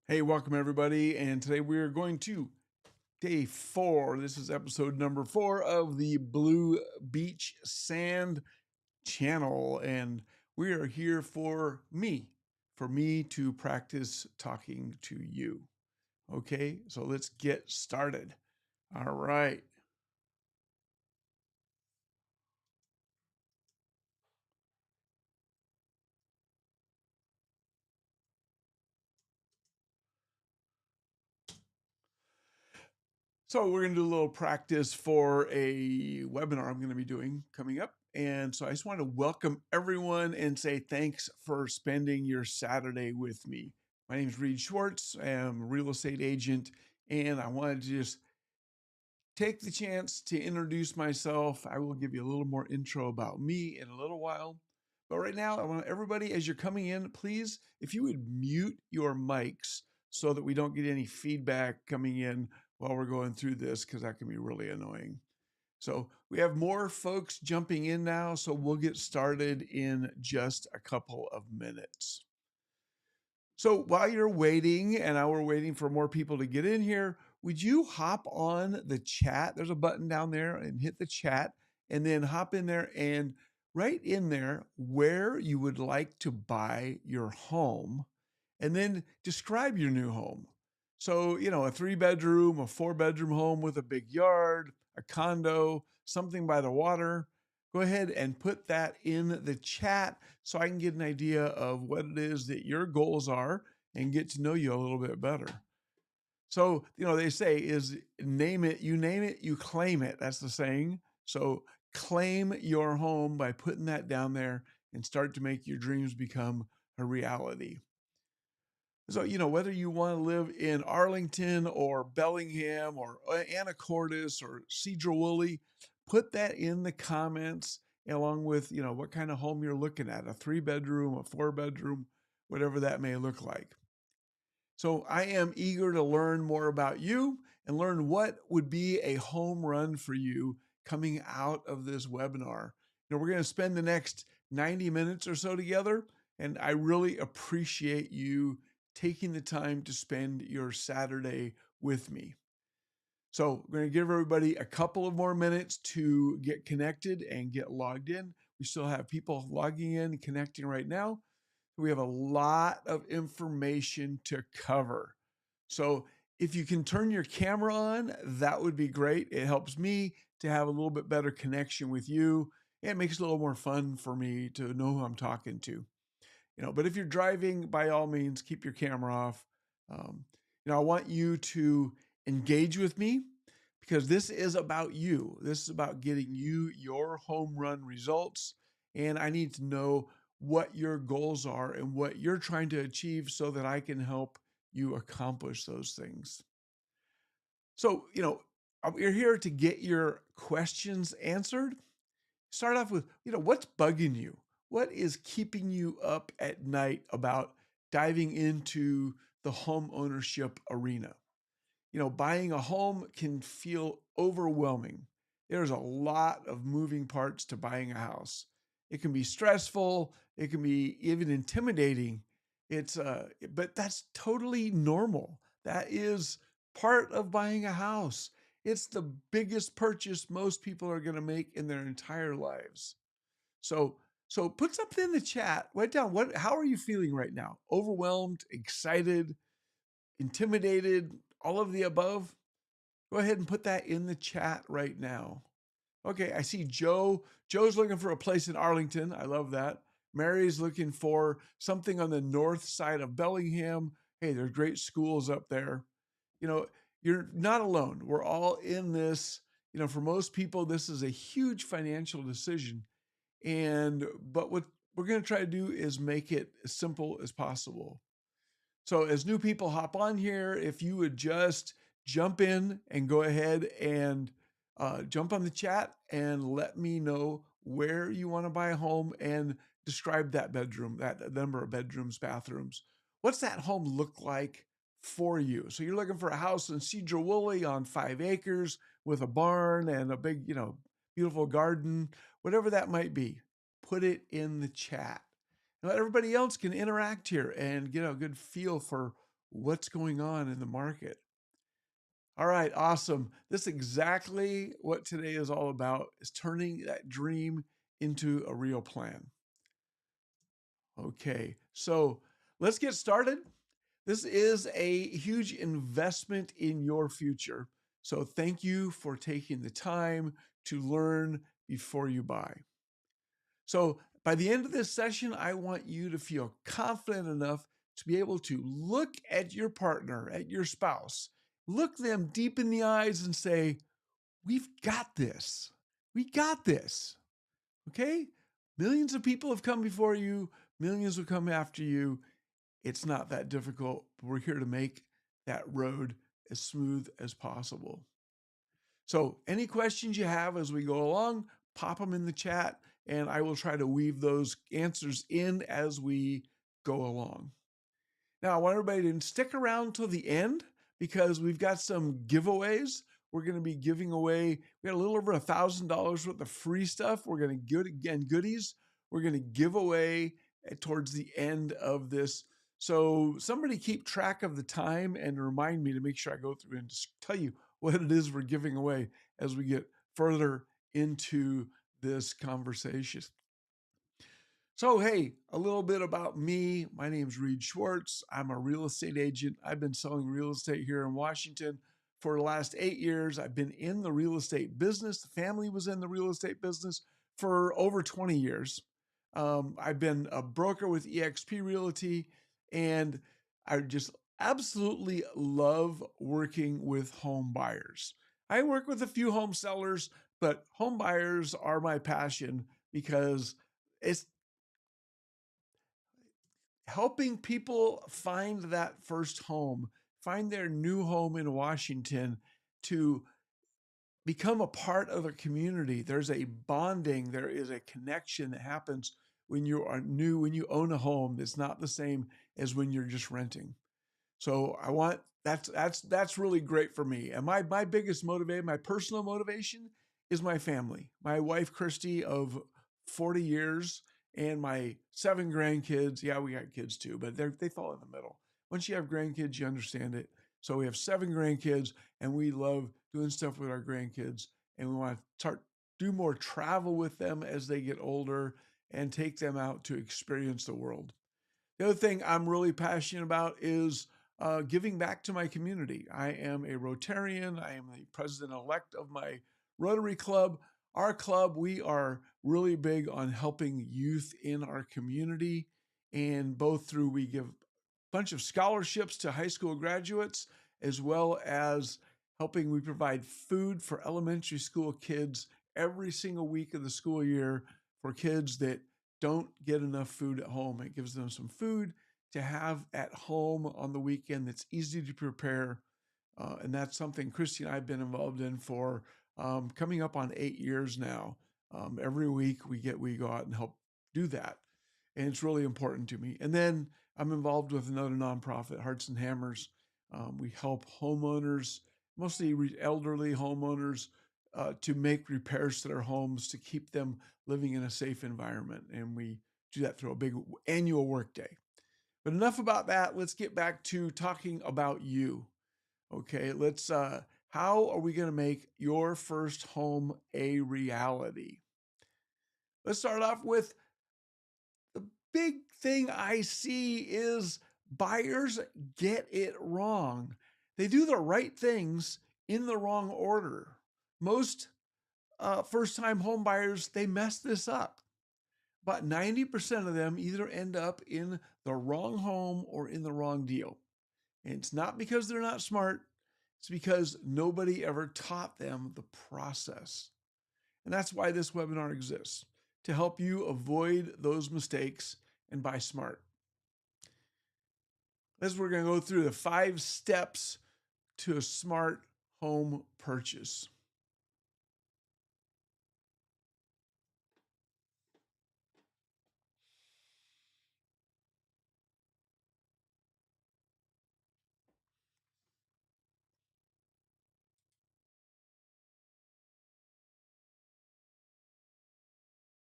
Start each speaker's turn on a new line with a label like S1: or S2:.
S1: Hey, welcome everybody. And today we're going to day 4. This is episode number 4 of the Blue Beach Sand channel. And we are here for me to practice talking to you. Okay, so let's get started. All right. So we're going to do a little practice for a webinar I'm going to be doing coming up. And so I just want to welcome everyone and say thanks for spending your Saturday with me. My name is Reed Schwartz. I'm a real estate agent, and I wanted to just take the chance to introduce myself. I will give you a little more intro about me in a little while. But right now, I want everybody, as you're coming in, please, if you would mute your mics so that we don't get any feedback coming in while we're going through this, because that can be really annoying. So we have more folks jumping in now, so we'll get started in just a couple of minutes. So while you're waiting and we're waiting for more people to get in here, would you hop on the chat? There's a button down there and hit the chat and then hop in there and write in there where you would like to buy your home and then describe your new home. So, a 3-bedroom, a 4-bedroom home with a big yard, a condo, something by the water. Go ahead and put that in the chat so I can get an idea of what it is that your goals are and get to know you a little bit better. So, they say is name it, you claim it. That's the saying. So, claim your home by putting that down there and start to make your dreams become a reality. So, whether you want to live in Arlington or Bellingham or Anacortes or Cedar-Woolley, put that in the comments along with, what kind of home you're looking at, a 3-bedroom, a 4-bedroom, whatever that may look like. So I am eager to learn more about you and learn what would be a home run for you coming out of this webinar. We're going to spend the next 90 minutes or so together, and I really appreciate you taking the time to spend your Saturday with me. So we're going to give everybody a couple of more minutes to get connected and get logged in. We still have people logging in and connecting right now. We have a lot of information to cover. So if you can turn your camera on, that would be great. It helps me to have a little bit better connection with you. It makes it a little more fun for me to know who I'm talking to. But if you're driving, by all means, keep your camera off. Um, I want you to engage with me because this is about you. This is about getting you your home run results. And I need to know what your goals are and what you're trying to achieve so that I can help you accomplish those things. So, we're here to get your questions answered. Start off with, what's bugging you? What is keeping you up at night about diving into the home ownership arena? Buying a home can feel overwhelming. There's a lot of moving parts to buying a house. It can be stressful, it can be even intimidating. But that's totally normal. That is part of buying a house. It's the biggest purchase most people are going to make in their entire lives. So so put something in the chat. Write down how are you feeling right now? Overwhelmed, excited, intimidated, all of the above? Go ahead and put that in the chat right now. Okay, I see Joe. Joe's looking for a place in Arlington. I love that. Mary's looking for something on the north side of Bellingham. Hey, there's great schools up there. You know, you're not alone. We're all in this. For most people, this is a huge financial decision. But what we're going to try to do is make it as simple as possible. So as new people hop on here, if you would just jump in and go ahead and jump on the chat and let me know where you want to buy a home and describe that bedroom, that number of bedrooms, bathrooms. What's that home look like for you? So you're looking for a house in Cedar-Woolley on 5 acres with a barn and a big, beautiful garden, whatever that might be. Put it in the chat. Let everybody else can interact here and get a good feel for what's going on in the market. All right, awesome. This is exactly what today is all about, is turning that dream into a real plan. Okay, so let's get started. This is a huge investment in your future. So thank you for taking the time to learn before you buy. So by the end of this session, I want you to feel confident enough to be able to look at your partner, at your spouse, look them deep in the eyes and say, we've got this. We got this. Okay? Millions of people have come before you, millions will come after you. It's not that difficult. We're here to make that road as smooth as possible. So, any questions you have as we go along, pop them in the chat, and I will try to weave those answers in as we go along. Now, I want everybody to stick around till the end because we've got some giveaways. We're going to be giving away, we got a little over $1,000 worth of free stuff. We're going to get, again, goodies. We're going to give away towards the end of this. So somebody keep track of the time and remind me to make sure I go through and just tell you what it is we're giving away as we get further into this conversation. So, hey, a little bit about me. My name's Reed Schwartz. I'm a real estate agent. I've been selling real estate here in Washington for the last 8 years. I've been in the real estate business. The family was in the real estate business for over 20 years. I've been a broker with eXp Realty, and I just absolutely love working with home buyers. I work with a few home sellers, but home buyers are my passion because it's helping people find that first home, find their new home in Washington, to become a part of a community. There's a bonding, there is a connection that happens when you are new, when you own a home. It's not the same as when you're just renting. So I want that's really great for me. And my biggest motivator, my personal motivation is my family. My wife Christy of 40 years and my 7 grandkids. Yeah, we got kids too, but they fall in the middle. Once you have grandkids, you understand it. So we have 7 grandkids and we love doing stuff with our grandkids, and we want to start do more travel with them as they get older and take them out to experience the world. The other thing I'm really passionate about is giving back to my community. I am a Rotarian. I am the president-elect of my Rotary Club. Our club, we are really big on helping youth in our community, and both through we give a bunch of scholarships to high school graduates, as well as helping we provide food for elementary school kids every single week of the school year for kids that don't get enough food at home. It gives them some food to have at home on the weekend that's easy to prepare. And that's something Christy and I have been involved in for coming up on 8 years now. Every week we go out and help do that. And it's really important to me. And then I'm involved with another nonprofit, Hearts and Hammers. We help homeowners, mostly elderly homeowners, to make repairs to their homes to keep them living in a safe environment. And we do that through a big annual work day. But enough about that. Let's get back to talking about you. Okay, how are we going to make your first home a reality? Let's start off with the big thing I see is buyers get it wrong. They do the right things in the wrong order. Most first-time home buyers, they mess this up. But 90% of them either end up in the wrong home or in the wrong deal. And it's not because they're not smart, it's because nobody ever taught them the process. And that's why this webinar exists, to help you avoid those mistakes and buy smart. We're going to go through the 5 steps to a smart home purchase.